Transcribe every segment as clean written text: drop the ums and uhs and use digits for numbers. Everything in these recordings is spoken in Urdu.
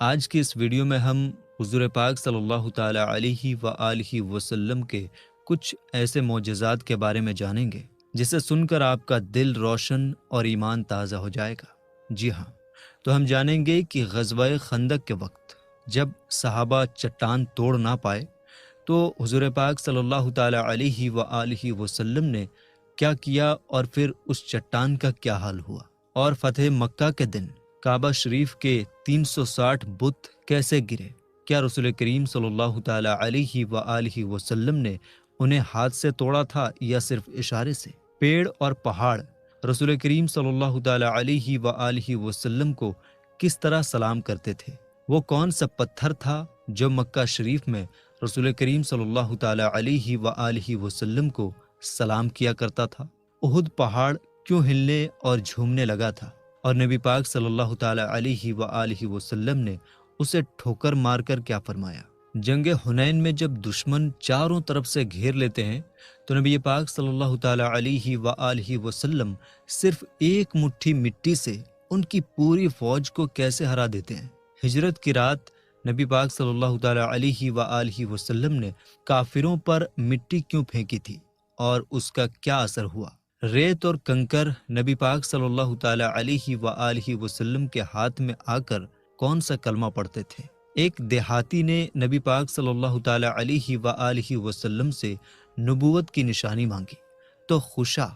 آج کی اس ویڈیو میں ہم حضور پاک صلی اللہ تعالیٰ علیہ وآلہ وسلم کے کچھ ایسے معجزات کے بارے میں جانیں گے جسے سن کر آپ کا دل روشن اور ایمان تازہ ہو جائے گا۔ جی ہاں، تو ہم جانیں گے کہ غزوہ خندق کے وقت جب صحابہ چٹان توڑ نہ پائے تو حضور پاک صلی اللہ تعالیٰ علیہ وآلہ وسلم نے کیا کیا اور پھر اس چٹان کا کیا حال ہوا، اور فتح مکہ کے دن کعبہ شریف کے 360 بت کیسے گرے۔ کیا رسول کریم صلی اللہ تعالیٰ علیہ وآلہ وسلم نے انہیں ہاتھ سے توڑا تھا یا صرف اشارے سے؟ پیڑ اور پہاڑ رسول کریم صلی اللہ تعالیٰ علیہ وآلہ وسلم کو کس طرح سلام کرتے تھے؟ وہ کون سا پتھر تھا جو مکہ شریف میں رسول کریم صلی اللہ تعالیٰ علیہ وآلہ وسلم کو سلام کیا کرتا تھا؟ احد پہاڑ کیوں ہلنے اور جھومنے لگا تھا، اور نبی پاک صلی اللہ تعالیٰ علیہ وآلہ وسلم نے اسے ٹھوکر مار کر کیا فرمایا؟ جنگ حنین میں جب دشمن چاروں طرف سے گھیر لیتے ہیں تو نبی پاک صلی اللہ تعالیٰ علیہ وآلہ وسلم صرف ایک مٹھی مٹی سے ان کی پوری فوج کو کیسے ہرا دیتے ہیں؟ ہجرت کی رات نبی پاک صلی اللہ تعالیٰ علیہ وآلہ وسلم نے کافروں پر مٹی کیوں پھینکی تھی اور اس کا کیا اثر ہوا؟ ریت اور کنکر نبی پاک صلی اللہ تعالیٰ علیہ وآلہ وسلم کے ہاتھ میں آ کر کون سا کلمہ پڑھتے تھے؟ ایک دیہاتی نے نبی پاک صلی اللہ تعالیٰ علیہ وآلہ وسلم سے نبوت کی نشانی مانگی تو خوشا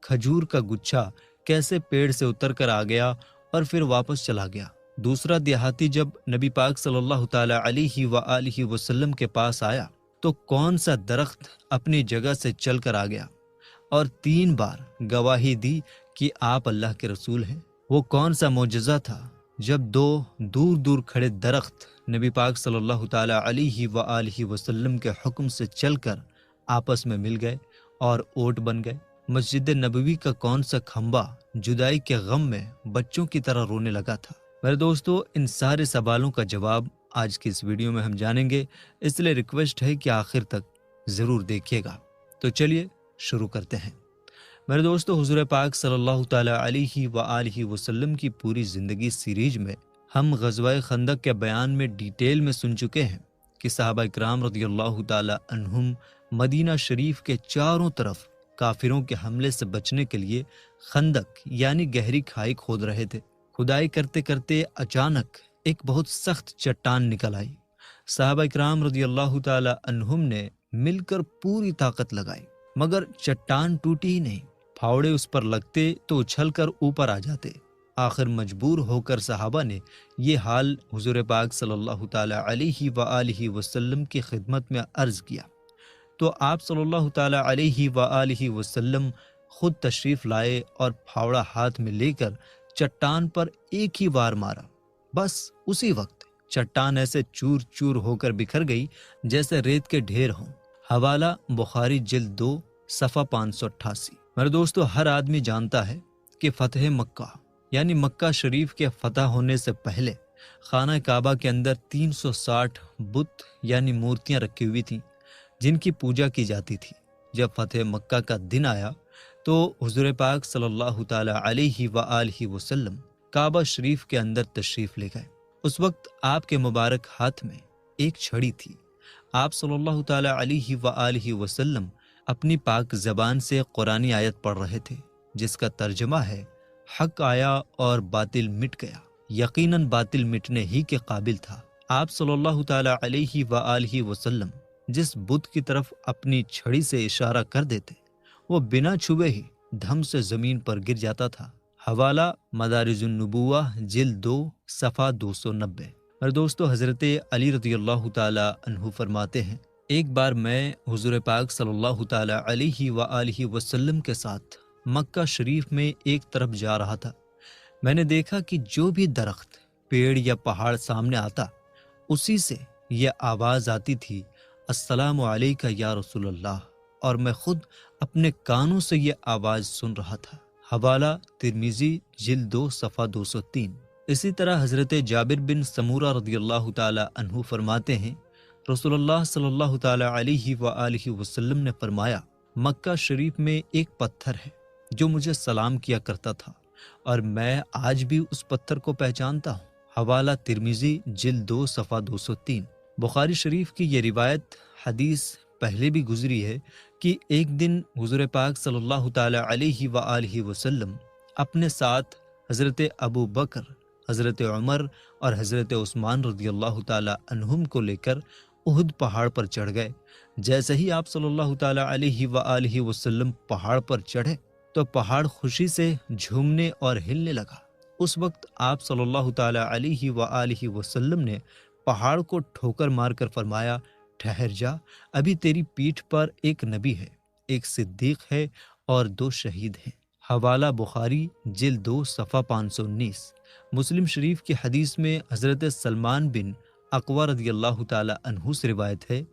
کھجور کا گچھا کیسے پیڑ سے اتر کر آ گیا اور پھر واپس چلا گیا۔ دوسرا دیہاتی جب نبی پاک صلی اللہ تعالیٰ علیہ وآلہ وسلم کے پاس آیا تو کون سا درخت اپنی جگہ سے چل کر آ گیا اور 3 بار گواہی دی کہ آپ اللہ کے رسول ہیں؟ وہ کون سا معجزہ تھا جب 2 دور دور کھڑے درخت نبی پاک صلی اللہ تعالیٰ علیہ وآلہ وسلم کے حکم سے چل کر آپس میں مل گئے اور اوٹ بن گئے؟ مسجد نبوی کا کون سا کھمبا جدائی کے غم میں بچوں کی طرح رونے لگا تھا؟ میرے دوستو، ان سارے سوالوں کا جواب آج کی اس ویڈیو میں ہم جانیں گے، اس لیے ریکویسٹ ہے کہ آخر تک ضرور دیکھیے گا۔ تو چلیے شروع کرتے ہیں۔ میرے دوستو، حضور پاک صلی اللہ تعالیٰ علیہ وآلہ وسلم کی پوری زندگی سیریز میں ہم غزوہ خندق کے بیان میں ڈیٹیل میں سن چکے ہیں کہ صحابہ اکرام رضی اللہ تعالیٰ عنہم مدینہ شریف کے چاروں طرف کافروں کے حملے سے بچنے کے لیے خندق یعنی گہری کھائی کھود رہے تھے۔ کھدائی کرتے کرتے اچانک ایک بہت سخت چٹان نکل آئی۔ صحابہ اکرام رضی اللہ تعالیٰ عنہم نے مل کر پوری طاقت لگائی، مگر چٹان ٹوٹی ہی نہیں۔ پھاوڑے اس پر لگتے تو اچھل کر اوپر آ جاتے۔ آخر مجبور ہو کر صحابہ نے یہ حال حضور پاک صلی اللہ تعالیٰ علیہ وآلہ وسلم کی خدمت میں عرض کیا تو آپ صلی اللہ تعالیٰ علیہ وآلہ وسلم خود تشریف لائے اور پھاوڑا ہاتھ میں لے کر چٹان پر ایک ہی وار مارا۔ بس اسی وقت چٹان ایسے چور چور ہو کر بکھر گئی جیسے ریت کے ڈھیر ہوں۔ حوالہ بخاری جلد 2 صفحہ 588۔ میرے دوستو، ہر آدمی جانتا ہے کہ فتح مکہ یعنی مکہ شریف کے فتح ہونے سے پہلے خانہ کعبہ کے اندر 360 بت یعنی مورتیاں رکھی ہوئی تھیں جن کی پوجا کی جاتی تھی۔ جب فتح مکہ کا دن آیا تو حضور پاک صلی اللہ تعالیٰ علیہ وآلہ وسلم کعبہ شریف کے اندر تشریف لے گئے۔ اس وقت آپ کے مبارک ہاتھ میں ایک چھڑی تھی۔ آپ صلی اللہ تعالیٰ علیہ وآلہ وسلم اپنی پاک زبان سے قرآنی آیت پڑھ رہے تھے جس کا ترجمہ ہے، حق آیا اور باطل مٹ گیا۔ یقیناً باطل مٹنے ہی کے قابل تھا۔ آپ صلی اللہ تعالیٰ علیہ وآلہ وسلم جس بت کی طرف اپنی چھڑی سے اشارہ کر دیتے وہ بنا چھوئے ہی دھم سے زمین پر گر جاتا تھا۔ حوالہ مدارج النبوہ جلد 2 صفحہ 290۔ اور دوستو، حضرت علی رضی اللہ تعالیٰ عنہ فرماتے ہیں، ایک بار میں حضور پاک صلی اللہ تعالیٰ علیہ وآلہ وسلم کے ساتھ مکہ شریف میں ایک طرف جا رہا تھا۔ میں نے دیکھا کہ جو بھی درخت، پیڑ یا پہاڑ سامنے آتا اسی سے یہ آواز آتی تھی، السلام علیکہ یا رسول اللہ، اور میں خود اپنے کانوں سے یہ آواز سن رہا تھا۔ حوالہ ترمذی جلد 2 صفحہ 203۔ اسی طرح حضرت جابر بن سمورہ رضی اللہ تعالیٰ عنہ فرماتے ہیں، رسول اللہ صلی اللہ تعالیٰ علیہ وآلہ وسلم نے فرمایا، مکہ شریف میں ایک پتھر ہے جو مجھے سلام کیا کرتا تھا اور میں آج بھی اس پتھر کو پہچانتا ہوں، حوالہ ترمذی جلد 2 صفحہ 203۔ بخاری شریف کی یہ روایت حدیث پہلے بھی گزری ہے کہ ایک دن حضور پاک صلی اللہ تعالی علیہ وآلہ وسلم اپنے ساتھ حضرت ابو بکر، حضرت عمر اور حضرت عثمان رضی اللہ تعالی عنہم کو لے کر احد پہاڑ پر چڑھ گئے۔ جیسے ہی آپ صلی اللہ تعالی علیہ وآلہ وسلم پہاڑ پر چڑھے تو پہاڑ خوشی سے جھومنے اور ہلنے لگا۔ اس وقت آپ صلی اللہ تعالی علیہ وآلہ وسلم نے پہاڑ کو ٹھوکر مار کر فرمایا، ٹھہر جا، ابھی تیری پیٹھ پر ایک نبی ہے، ایک صدیق ہے اور 2 شہید ہیں۔ حوالہ بخاری جلد 2 صفحہ 519۔ مسلم شریف کی حدیث میں حضرت سلمان بن اقویٰ رضی اللہ تعالی عنہ سے روایت ہے،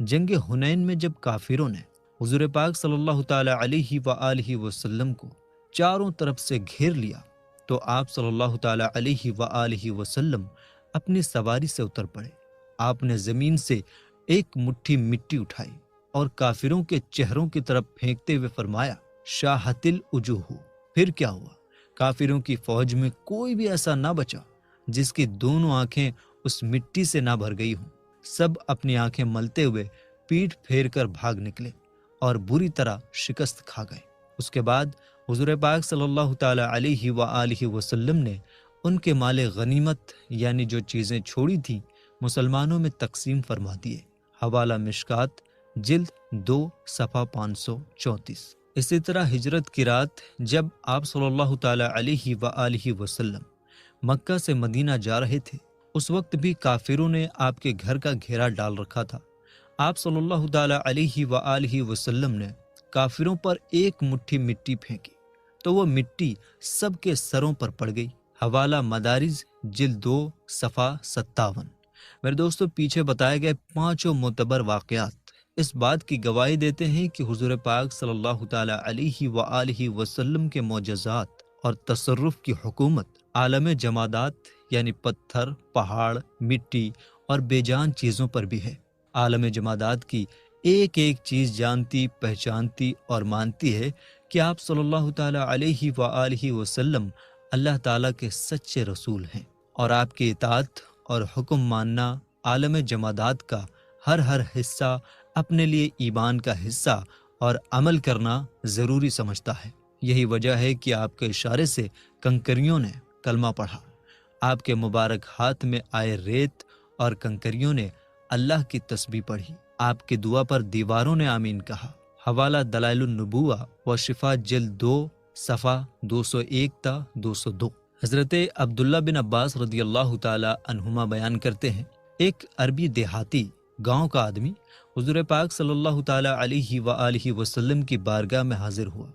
جنگ حنین میں جب کافروں نے حضور پاک صلی اللہ تعالی علیہ وآلہ وسلم کو چاروں طرف سے گھیر لیا تو آپ صلی اللہ تعالی علیہ وآلہ وسلم اپنی سواری سے اتر پڑے۔ آپ نے زمین سے ایک مٹھی مٹی اٹھائی اور کافروں کے چہروں کی طرف پھینکتے ہوئے فرمایا، شاہت الوجوہ۔ پھر کیا ہوا؟ کافروں کی فوج میں کوئی بھی ایسا نہ بچا جس کی دونوں آنکھیں اس مٹی سے نہ بھر گئی ہوں۔ سب اپنی آنکھیں ملتے ہوئے پیٹھ پھیر کر بھاگ نکلے اور بری طرح شکست کھا گئے۔ اس کے بعد حضور پاک صلی اللہ تعالی علیہ وآلہ وسلم نے ان کے مال غنیمت یعنی جو چیزیں چھوڑی تھیں مسلمانوں میں تقسیم فرما دیے۔ حوالہ مشکات جلد 2 صفحہ 534۔ اسی طرح ہجرت کی رات جب آپ صلی اللہ تعالی علیہ وآلہ وسلم مکہ سے مدینہ جا رہے تھے، اس وقت بھی کافروں نے آپ کے گھر کا گھیرا ڈال رکھا تھا۔ آپ صلی اللہ تعالی علیہ وآلہ وسلم نے کافروں پر ایک مٹھی مٹی پھینکی تو وہ مٹی سب کے سروں پر پڑ گئی۔ حوالہ مدارج جلد 2 صفحہ 57۔ میرے دوستو، پیچھے بتائے گئے 5 معتبر واقعات اس بات کی گواہی دیتے ہیں کہ حضور پاک صلی اللہ تعالی علیہ وآلہ وسلم کے معجزات اور تصرف کی حکومت عالم جمادات یعنی پتھر، پہاڑ، مٹی اور بے جان چیزوں پر بھی ہے۔ عالم جمادات کی ایک ایک چیز جانتی، پہچانتی اور مانتی ہے کہ آپ صلی اللہ تعالی علیہ وآلہ وسلم اللہ تعالیٰ کے سچے رسول ہیں، اور آپ کی اطاعت اور حکم ماننا عالم جمادات کا ہر حصہ اپنے لیے ایمان کا حصہ اور عمل کرنا ضروری سمجھتا ہے۔ یہی وجہ ہے کہ آپ کے اشارے سے کنکریوں نے کلمہ پڑھا، آپ کے مبارک ہاتھ میں آئے ریت اور کنکریوں نے اللہ کی تسبیح پڑھی، آپ کی دعا پر دیواروں نے آمین کہا۔ حوالہ دلائل النبوہ و شفا جلد 2 صفحہ 201 تا 202۔ حضرت عبداللہ بن عباس رضی اللہ تعالی عنہما بیان کرتے ہیں، ایک عربی دیہاتی گاؤں کا آدمی حضور پاک صلی اللہ تعالی علیہ وآلہ وسلم کی بارگاہ میں حاضر ہوا۔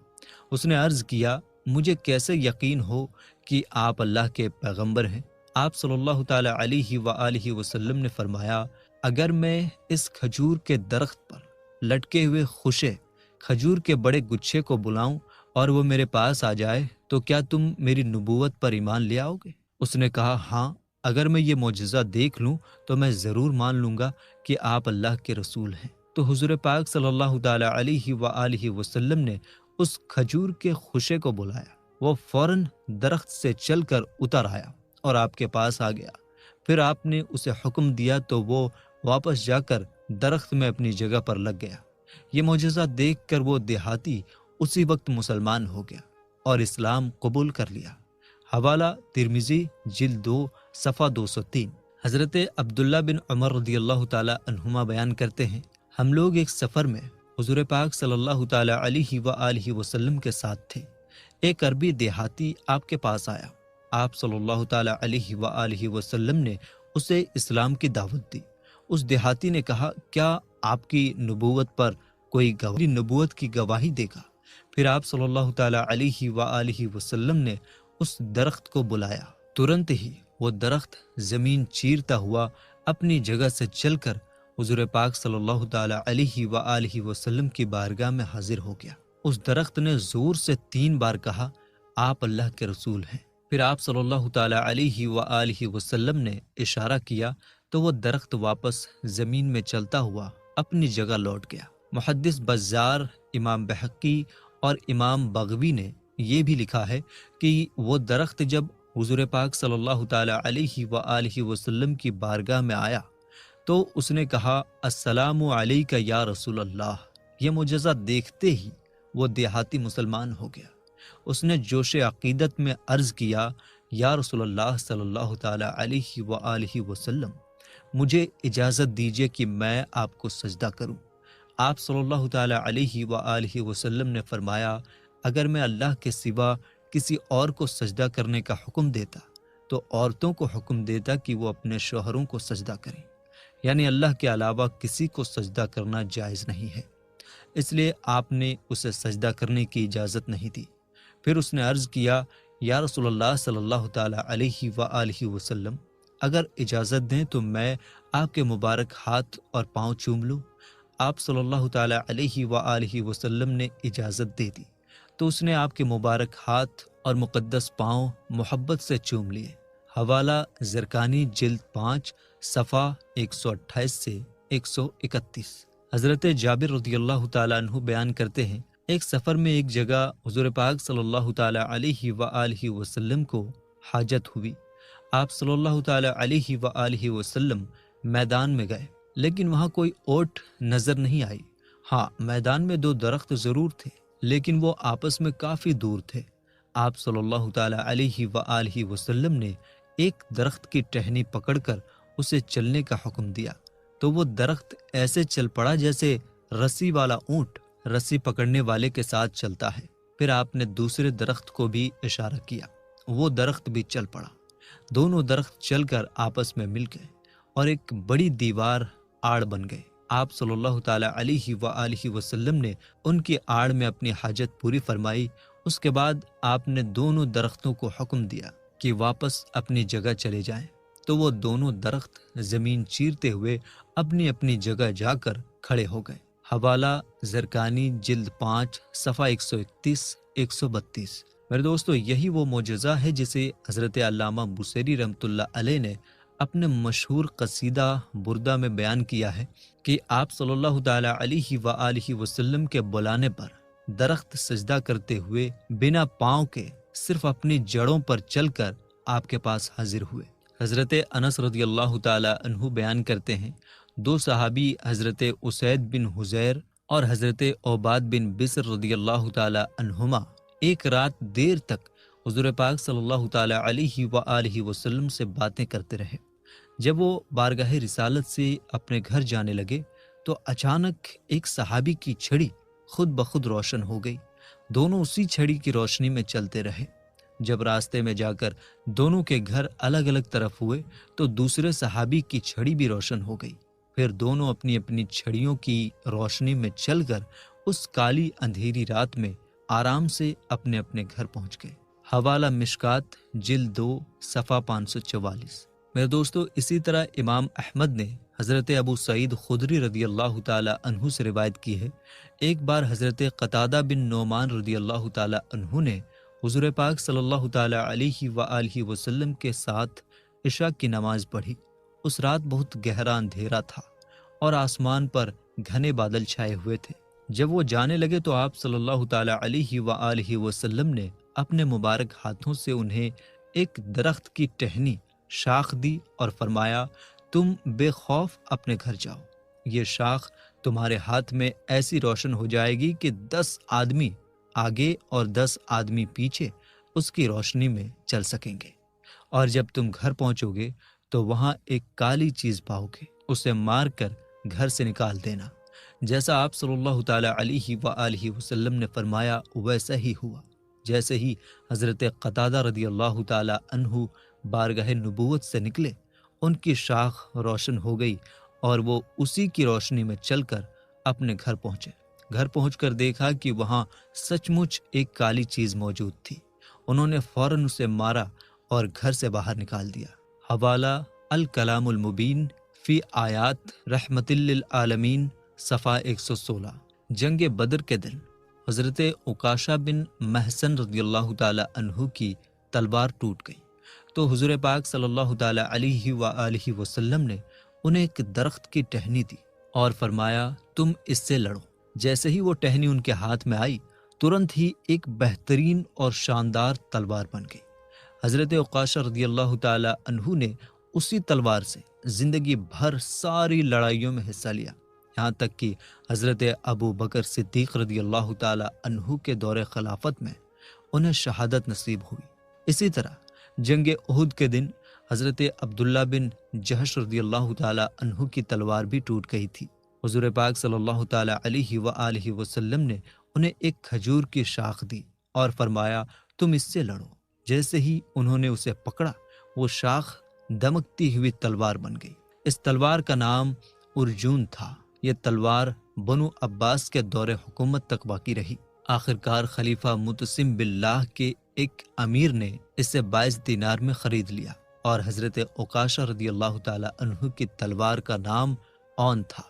اس نے عرض کیا، مجھے کیسے یقین ہو کہ آپ اللہ کے پیغمبر ہیں؟ آپ صلی اللہ تعالی علیہ وآلہ وسلم نے فرمایا، اگر میں اس کھجور کے درخت پر لٹکے ہوئے خوشے کھجور کے بڑے گچھے کو بلاؤں اور وہ میرے پاس آ جائے تو کیا تم میری نبوت پر ایمان لے آؤ گے؟ اس نے کہا، ہاں، اگر میں یہ معجزہ دیکھ لوں تو میں ضرور مان لوں گا کہ آپ اللہ کے رسول ہیں۔ تو حضور پاک صلی اللہ تعالی علیہ وآلہ وسلم نے اس کھجور کے خوشے کو بلایا، وہ فوراً درخت سے چل کر اتر آیا اور آپ کے پاس آ گیا۔ پھر آپ نے اسے حکم دیا تو وہ واپس جا کر درخت میں اپنی جگہ پر لگ گیا۔ یہ معجزہ دیکھ کر وہ دیہاتی اسی وقت مسلمان ہو گیا اور اسلام قبول کر لیا۔ حوالہ ترمذی جلد 2 صفحہ 203۔ حضرت عبداللہ بن عمر رضی اللہ تعالی عنہما بیان کرتے ہیں، ہم لوگ ایک سفر میں حضور پاک صلی اللہ تعالی علیہ وآلہ وسلم کے ساتھ تھے۔ ایک عربی دیہاتی آپ کے پاس آیا۔ آپ صلی اللہ تعالی علیہ وآلہ وسلم نے اسے اسلام کی دعوت دی۔ اس دیہاتی نے کہا، کیا آپ کی نبوت پر کوئی گواہی نبوت کی گواہی دے گا؟ پھر آپ صلی اللہ تعالی علیہ وآلہ وسلم نے اس درخت کو بلایا۔ ترنت ہی وہ درخت زمین چیرتا ہوا اپنی جگہ سے چل کر حضور پاک صلی اللہ تعالی علیہ وآلہ وسلم کی بارگاہ میں حاضر ہو گیا۔ اس درخت نے زور سے 3 بار کہا، آپ اللہ کے رسول ہیں۔ پھر آپ صلی اللہ تعالی علیہ وآلہ وسلم نے اشارہ کیا تو وہ درخت واپس زمین میں چلتا ہوا اپنی جگہ لوٹ گیا۔ محدث بزار، امام بحقی اور امام بغوی نے یہ بھی لکھا ہے کہ وہ درخت جب حضور پاک صلی اللہ تعالیٰ علیہ وآلہ وسلم کی بارگاہ میں آیا تو اس نے کہا السلام علیکہ یا رسول اللہ۔ یہ معجزہ دیکھتے ہی وہ دیہاتی مسلمان ہو گیا۔ اس نے جوش عقیدت میں عرض کیا یا رسول اللہ صلی اللہ تعالیٰ علیہ وآلہ وسلم، مجھے اجازت دیجیے کہ میں آپ کو سجدہ کروں۔ آپ صلی اللہ تعالیٰ علیہ وآلہ وسلم نے فرمایا اگر میں اللہ کے سوا کسی اور کو سجدہ کرنے کا حکم دیتا تو عورتوں کو حکم دیتا کہ وہ اپنے شوہروں کو سجدہ کریں، یعنی اللہ کے علاوہ کسی کو سجدہ کرنا جائز نہیں ہے، اس لیے آپ نے اسے سجدہ کرنے کی اجازت نہیں دی۔ پھر اس نے عرض کیا یا رسول اللہ صلی اللہ تعالیٰ علیہ وآلہ وسلم، اگر اجازت دیں تو میں آپ کے مبارک ہاتھ اور پاؤں چوم لوں۔ آپ صلی اللہ تعالیٰ علیہ وآلہ وسلم نے اجازت دے دی تو اس نے آپ کے مبارک ہاتھ اور مقدس پاؤں محبت سے چوم لیے۔ حوالہ زرکانی جلد 5 صفحہ 128 سے 131۔ حضرت جابر رضی اللہ تعالیٰ عنہ بیان کرتے ہیں ایک سفر میں ایک جگہ حضور پاک صلی اللہ تعالیٰ علیہ وآلہ وسلم کو حاجت ہوئی۔ آپ صلی اللہ تعالیٰ علیہ وآلہ وسلم میدان میں گئے لیکن وہاں کوئی اونٹ نظر نہیں آئی۔ ہاں، میدان میں 2 درخت ضرور تھے لیکن وہ آپس میں کافی دور تھے۔ آپ صلی اللہ تعالیٰ علیہ وآلہ وسلم نے ایک درخت کی ٹہنی پکڑ کر اسے چلنے کا حکم دیا تو وہ درخت ایسے چل پڑا جیسے رسی والا اونٹ رسی پکڑنے والے کے ساتھ چلتا ہے۔ پھر آپ نے دوسرے درخت کو بھی اشارہ کیا، وہ درخت بھی چل پڑا۔ دونوں درخت چل کر آپس میں مل گئے اور ایک بڑی دیوار آڑ بن گئے۔ آپ صلی اللہ تعالیٰ علیہ وآلہ وسلم نے ان کی آڑ میں اپنی حاجت پوری فرمائی۔ اس کے بعد آپ نے دونوں درختوں کو حکم دیا کہ واپس اپنی جگہ چلے جائیں تو وہ دونوں درخت زمین چیرتے ہوئے اپنی اپنی جگہ جا کر کھڑے ہو گئے۔ حوالہ زرکانی جلد 5 صفحہ 131 132۔ میرے دوستو، یہی وہ معجزہ ہے جسے حضرت علامہ بوصیری رحمۃ اللہ علیہ نے اپنے مشہور قصیدہ بردہ میں بیان کیا ہے کہ آپ صلی اللہ تعالیٰ علیہ وآلہ وسلم کے بلانے پر درخت سجدہ کرتے ہوئے بنا پاؤں کے صرف اپنی جڑوں پر چل کر آپ کے پاس حاضر ہوئے۔ حضرت انس رضی اللہ تعالیٰ عنہ بیان کرتے ہیں 2 صحابی حضرت اسید بن حضیر اور حضرت عباد بن بسر رضی اللہ تعالیٰ عنہما ایک رات دیر تک حضور پاک صلی اللہ تعالیٰ علیہ وآلہ وسلم سے باتیں کرتے رہے۔ جب وہ بارگاہ رسالت سے اپنے گھر جانے لگے تو اچانک ایک صحابی کی چھڑی خود بخود روشن ہو گئی۔ دونوں اسی چھڑی کی روشنی میں چلتے رہے۔ جب راستے میں جا کر دونوں کے گھر الگ الگ طرف ہوئے تو دوسرے صحابی کی چھڑی بھی روشن ہو گئی۔ پھر دونوں اپنی اپنی چھڑیوں کی روشنی میں چل کر اس کالی اندھیری رات میں آرام سے اپنے اپنے گھر پہنچ گئے۔ حوالہ مشکات جلد 2 صفحہ 544۔ میرے دوستو، اسی طرح امام احمد نے حضرت ابو سعید خدری رضی اللہ تعالیٰ عنہ سے روایت کی ہے ایک بار حضرت قتادہ بن نعمان رضی اللہ تعالیٰ عنہ نے حضور پاک صلی اللہ تعالیٰ علیہ وآلہ وسلم کے ساتھ عشاء کی نماز پڑھی۔ اس رات بہت گہرا اندھیرا تھا اور آسمان پر گھنے بادل چھائے ہوئے تھے۔ جب وہ جانے لگے تو آپ صلی اللہ تعالیٰ علیہ وآلہ وسلم نے اپنے مبارک ہاتھوں سے انہیں ایک درخت کی ٹہنی شاخ دی اور فرمایا تم بے خوف اپنے گھر جاؤ، یہ شاخ تمہارے ہاتھ میں ایسی روشن ہو جائے گی کہ 10 آدمی آگے اور 10 آدمی پیچھے اس کی روشنی میں چل سکیں گے، اور جب تم گھر پہنچو گے تو وہاں ایک کالی چیز پاؤ گے، اسے مار کر گھر سے نکال دینا۔ جیسا آپ صلی اللہ تعالیٰ علیہ وآلہ وسلم نے فرمایا ویسا ہی ہوا۔ جیسے ہی حضرت قتادہ رضی اللہ تعالیٰ عنہ بارگاہ نبوت سے نکلے، ان کی شاخ روشن ہو گئی اور وہ اسی کی روشنی میں چل کر اپنے گھر پہنچے۔ گھر پہنچ کر دیکھا کہ وہاں سچ مچ ایک کالی چیز موجود تھی۔ انہوں نے فوراً اسے مارا اور گھر سے باہر نکال دیا۔ حوالہ الکلام المبین فی آیات رحمت للعالمین صفحہ 116۔ جنگ بدر کے دن حضرت عکاشہ بن محسن رضی اللہ تعالی عنہ کی تلوار ٹوٹ گئی تو حضور پاک صلی اللہ تعالی علیہ وآلہ وسلم نے انہیں ایک درخت کی ٹہنی دی اور فرمایا تم اس سے لڑو۔ جیسے ہی وہ ٹہنی ان کے ہاتھ میں آئی ترنت ہی ایک بہترین اور شاندار تلوار بن گئی۔ حضرت عکاشہ رضی اللہ تعالی عنہ نے اسی تلوار سے زندگی بھر ساری لڑائیوں میں حصہ لیا، یہاں تک کہ حضرت ابو بکر صدیق رضی اللہ تعالی عنہ کے دور خلافت میں انہیں شہادت نصیب ہوئی۔ اسی طرح جنگ احد کے دن حضرت عبداللہ بن جہش رضی اللہ تعالی عنہ کی تلوار بھی ٹوٹ گئی تھی۔ حضور پاک صلی اللہ تعالی علیہ وآلہ وسلم نے انہیں ایک کھجور کی شاخ دی اور فرمایا تم اس سے لڑو۔ جیسے ہی انہوں نے اسے پکڑا وہ شاخ دمکتی ہوئی تلوار بن گئی۔ اس تلوار کا نام ارجون تھا۔ یہ تلوار بنو عباس کے دور حکومت تک باقی رہی۔ آخرکار خلیفہ متسم باللہ کے ایک امیر نے اسے 22 دینار میں خرید لیا اور حضرت عکاشہ رضی اللہ تعالی عنہ کی تلوار کا نام اون تھا۔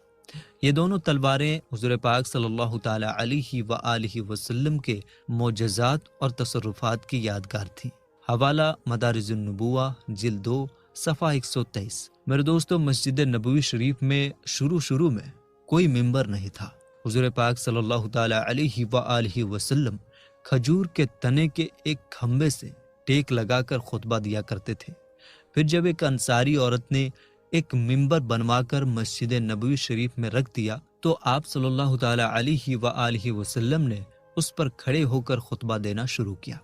یہ دونوں تلواریں حضور پاک صلی اللہ تعالی علیہ وآلہ وسلم کے معجزات اور تصرفات کی یادگار تھی۔ حوالہ مدارج النبوہ جلد 2 صفحہ 123۔ میرے دوستو، مسجد نبوی شریف میں شروع میں کوئی ممبر نہیں تھا۔ حضور پاک صلی اللہ تعالی علیہ وآلہ وسلم کھجور کے تنے کے ایک کھمبے سے ٹیک لگا کر خطبہ دیا کرتے تھے۔ پھر جب ایک انصاری عورت نے ایک ممبر بنوا کر مسجد نبوی شریف میں رکھ دیا تو آپ صلی اللہ تعالی علیہ وآلہ وسلم نے اس پر کھڑے ہو کر خطبہ دینا شروع کیا۔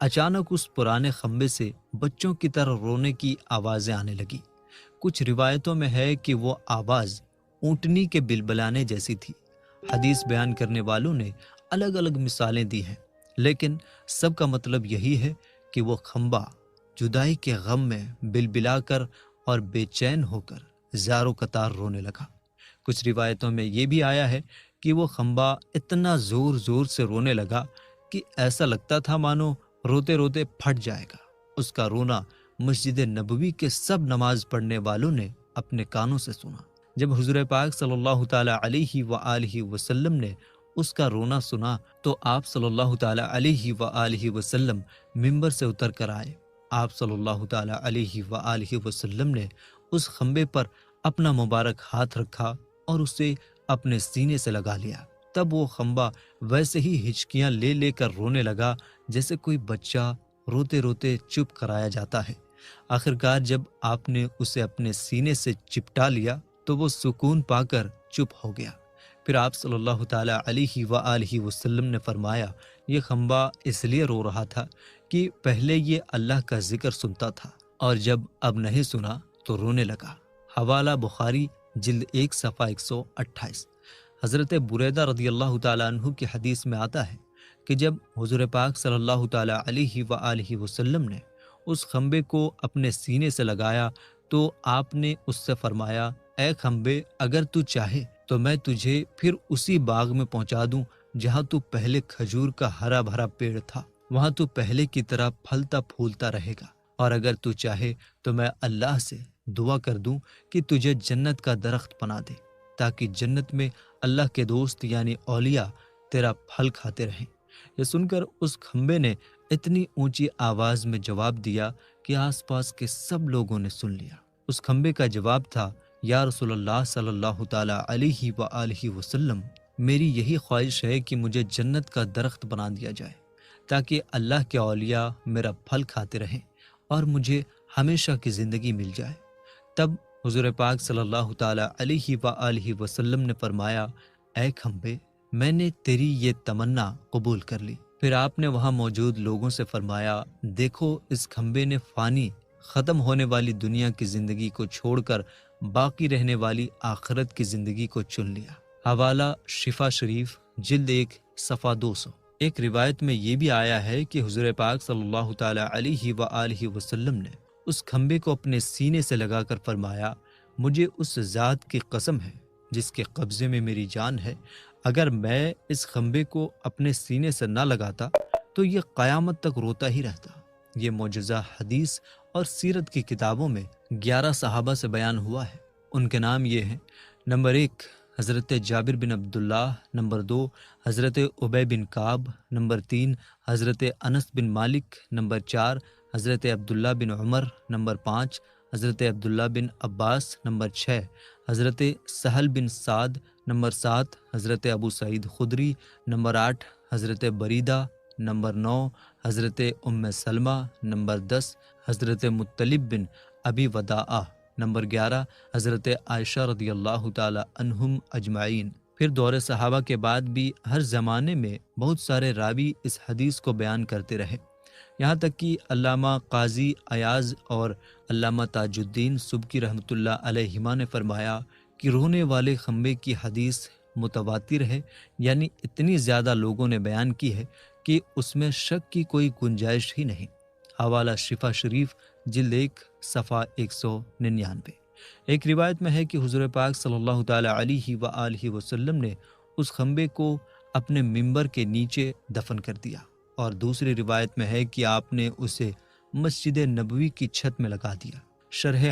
اچانک اس پرانے کھمبے سے بچوں کی طرح رونے کی آوازیں آنے لگی۔ کچھ روایتوں میں ہے کہ وہ آواز اونٹنی کے بلبلانے جیسی تھی۔ حدیث بیان کرنے والوں نے الگ الگ مثالیں دی ہیں، لیکن سب کا مطلب یہی ہے کہ وہ کھمبا جدائی کے غم میں بلبلا کر اور بے چین ہو کر زاروں قطار رونے لگا۔ کچھ روایتوں میں یہ بھی آیا ہے کہ وہ کھمبا اتنا زور سے رونے لگا کہ ایسا لگتا تھا مانو روتے روتے پھٹ جائے گا۔ اس کا رونا مسجد نبوی کے سب نماز پڑھنے والوں نے اپنے کانوں سے سنا۔ جب حضور پاک صلی اللہ تعالی علیہ وآلہ وسلم نے اس کا رونا سنا تو آپ صلی اللہ تعالی علیہ وآلہ وسلم ممبر سے اتر کر آئے۔ آپ صلی اللہ تعالی علیہ وآلہ وسلم نے اس کھمبے پر اپنا مبارک ہاتھ رکھا اور اسے اپنے سینے سے لگا لیا۔ تب وہ کھمبا ویسے ہی ہچکیاں لے کر رونے لگا جیسے کوئی بچہ روتے روتے چپ کرایا جاتا ہے۔ آخرکار جب آپ نے اسے اپنے سینے سے چپٹا لیا تو وہ سکون پا کر چپ ہو گیا۔ پھر آپ صلی اللہ تعالی علیہ وآلہ وسلم نے فرمایا یہ کھمبا اس لیے رو رہا تھا کہ پہلے یہ اللہ کا ذکر سنتا تھا اور جب اب نہیں سنا تو رونے لگا۔ حوالہ بخاری جلد 1 صفحہ 128۔ حضرت بریدہ رضی اللہ تعالیٰ عنہ کی حدیث میں آتا ہے کہ جب حضور پاک صلی اللہ تعالیٰ علیہ وآلہ وسلم نے اس کھمبے کو اپنے سینے سے لگایا تو آپ نے اس سے فرمایا اے کھمبے، اگر تو چاہے تو میں تجھے پھر اسی باغ میں پہنچا دوں جہاں تو پہلے کھجور کا ہرا بھرا پیڑ تھا، وہاں تو پہلے کی طرح پھلتا پھولتا رہے گا، اور اگر تو چاہے تو میں اللہ سے دعا کر دوں کہ تجھے جنت کا درخت بنا دے تاکہ جنت میں اللہ کے دوست یعنی اولیاء تیرا پھل کھاتے رہیں۔ یہ سن کر اس کھمبے نے اتنی اونچی آواز میں جواب دیا کہ آس پاس کے سب لوگوں نے سن لیا۔ اس کھمبے کا جواب تھا یا رسول اللہ صلی اللہ تعالی علیہ وآلہ وسلم، میری یہی خواہش ہے کہ مجھے جنت کا درخت بنا دیا جائے تاکہ اللہ کے اولیاء میرا پھل کھاتے رہیں اور مجھے ہمیشہ کی زندگی مل جائے۔ تب حضور پاک صلی اللہ تعالی علیہ وآلہ وسلم نے فرمایا اے کھمبے، میں نے تیری یہ تمنا قبول کر لی۔ پھر آپ نے وہاں موجود لوگوں سے فرمایا دیکھو اس کھمبے نے فانی ختم ہونے والی دنیا کی زندگی کو چھوڑ کر باقی رہنے والی آخرت کی زندگی کو چن لیا۔ حوالہ شفا شریف جلد 1 صفحہ 200۔ ایک روایت میں یہ بھی آیا ہے کہ حضور پاک صلی اللہ تعالی علیہ وآلہ وسلم نے اس کھمبے کو اپنے سینے سے لگا کر فرمایا مجھے اس ذات کی قسم ہے جس کے قبضے میں میری جان ہے، اگر میں اس کھمبے کو اپنے سینے سے نہ لگاتا تو یہ قیامت تک روتا ہی رہتا۔ یہ معجزہ حدیث اور سیرت کی کتابوں میں 11 صحابہ سے بیان ہوا ہے۔ ان کے نام یہ ہیں: نمبر 1 حضرت جابر بن عبداللہ، نمبر 2 حضرت ابی بن کعب، نمبر 3 حضرت انس بن مالک، نمبر 4 حضرت عبداللہ بن عمر، نمبر 5 حضرت عبداللہ بن عباس، نمبر 6 حضرت سہل بن سعد، نمبر 7 حضرت ابو سعید خدری، نمبر 8 حضرت بریدہ، نمبر 9 حضرت ام سلمہ، نمبر 10 حضرت مطلب بن ابی وداعہ، نمبر 11 حضرت عائشہ رضی اللہ تعالی عنہم اجمعین۔ پھر دور صحابہ کے بعد بھی ہر زمانے میں بہت سارے راوی اس حدیث کو بیان کرتے رہے، یہاں تک کہ علامہ قاضی ایاز اور علامہ تاج الدین سبکی رحمۃ اللہ علیہما نے فرمایا کہ رونے والے خمبے کی حدیث متواتر ہے، یعنی اتنی زیادہ لوگوں نے بیان کی ہے کہ اس میں شک کی کوئی گنجائش ہی نہیں۔ حوالہ شفا شریف جلد 1 صفحہ 199۔ ایک روایت میں ہے کہ حضور پاک صلی اللہ تعالی علیہ وآلہ وسلم نے اس خمبے کو اپنے ممبر کے نیچے دفن کر دیا، اور دوسری روایت میں ہے کہ آپ نے اسے مسجد نبوی کی چھت میں لگا دیا۔ شرح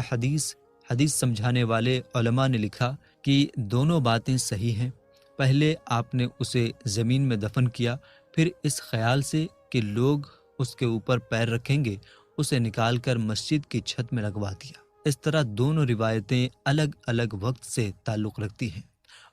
حدیث سمجھانے والے علماء نے لکھا کہ دونوں باتیں صحیح ہیں۔ پہلے آپ نے اسے زمین میں دفن کیا، پھر اس خیال سے کہ لوگ اس کے اوپر پیر رکھیں گے اسے نکال کر مسجد کی چھت میں لگوا دیا۔ اس طرح دونوں روایتیں الگ الگ وقت سے تعلق رکھتی ہیں،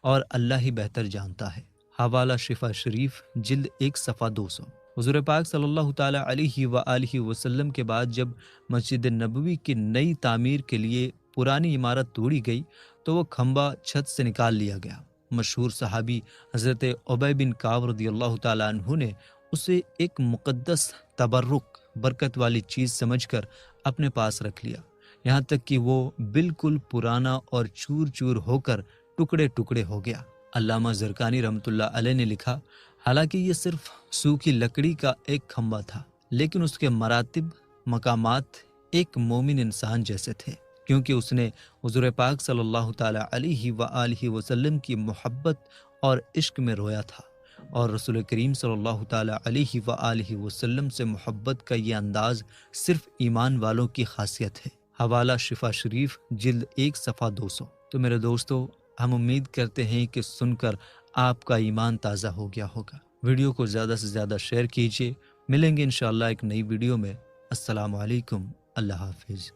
اور اللہ ہی بہتر جانتا ہے۔ حوالہ شفا شریف جلد 1 صفحہ 200۔ حضور پاک صلی اللہ تعالی علیہ وآلہ وسلم کے بعد جب مسجد نبوی کی نئی تعمیر کے لیے پرانی عمارت توڑی گئی تو وہ کھمبا چھت سے نکال لیا گیا۔ مشہور صحابی حضرت ابی بن کعب رضی اللہ تعالی عنہ نے اسے ایک مقدس تبرک، برکت والی چیز سمجھ کر اپنے پاس رکھ لیا، یہاں تک کہ وہ بالکل پرانا اور چور چور ہو کر ٹکڑے ٹکڑے ہو گیا۔ علامہ زرقانی رحمۃ اللہ علیہ نے لکھا، حالانکہ یہ صرف سوکھی لکڑی کا ایک کھمبا تھا، لیکن اس کے مراتب، مقامات ایک مومن انسان جیسے تھے، کیونکہ اس نے حضور پاک صلی اللہ تعالی علیہ وآلہ وسلم کی محبت اور عشق میں رویا تھا، اور رسول کریم صلی اللہ تعالی علیہ وآلہ وسلم سے محبت کا یہ انداز صرف ایمان والوں کی خاصیت ہے۔ حوالہ شفا شریف جلد 1 صفحہ 200۔ تو میرے دوستو، ہم امید کرتے ہیں کہ سن کر آپ کا ایمان تازہ ہو گیا ہوگا۔ ویڈیو کو زیادہ سے زیادہ شیئر کیجیے۔ ملیں گے انشاءاللہ ایک نئی ویڈیو میں۔ السلام علیکم۔ اللہ حافظ۔